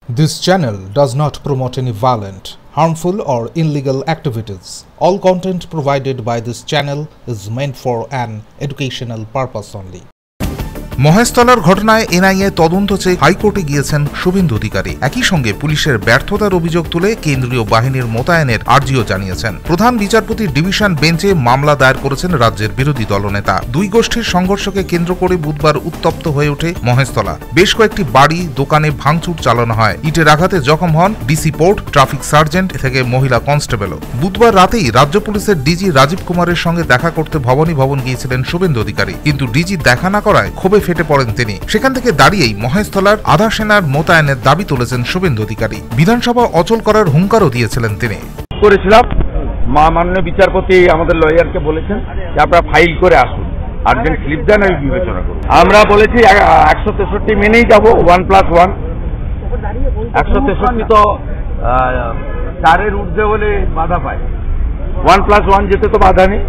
This channel does not promote any violent, harmful or illegal activities. All content provided by this channel is meant for an educational purpose only. মহেশতলার ঘটনায় NIA তদন্ত চেয়ে হাইকোর্টে গিয়েছেন শুভেন্দু অধিকারী। একই সঙ্গে পুলিশের ব্যর্থতার অভিযোগ তুলে কেন্দ্রীয় বাহিনীর মোতায়েনের আর্জিও জানিয়েছেন। প্রধান বিচারপতির ডিভিশন বেঞ্চে মামলা দায়ের করেছেন রাজ্যের বিরোধী দলনেতা। দুই গোষ্ঠীর সংঘর্ষকে কেন্দ্র করে বুধবার উত্তপ্ত হয়ে ওঠে মহেশতলা। বেশ কয়েকটি বাড়ি, দোকানে ভাঙচুর চালানো হয়। ইটের আঘাতে জখম হন ডিসি পোর্ট, ট্রাফিক সার্জেন্ট থেকে মহিলা কনস্টেবলও। বুধবার রাতেই রাজ্য পুলিশের ডিজি রাজীব কুমারের সঙ্গে দেখা করতে ভবন গিয়েছিলেন শুভেন্দু অধিকারী, কিন্তু ডিজি দেখা না করায় ক্ষোভে ফেটে পড়েন তিনি। সেখান থেকে দাঁড়িয়েই মহেশতলার আধা সেনার মোতায়েনের দাবি তুলেছেন শুভেন্দু অধিকারী। বিধানসভা অচল করার হুঙ্কারও দিয়েছিলেন তিনি। মাননীয় বিচারপতি আমাদের লয়ারকে বলেছেন যে আপনারা ফাইল করে আসুন, আর্জেন্ট স্লিপ দেন, আমি বিবেচনা করব। আমরা বলেছি 163 মেনেই যাব, 1+1। 163 তো 4-এর ঊর্ধ্বে হলে বাধা পায়, 1+1 যেতে তো বাধা নেই।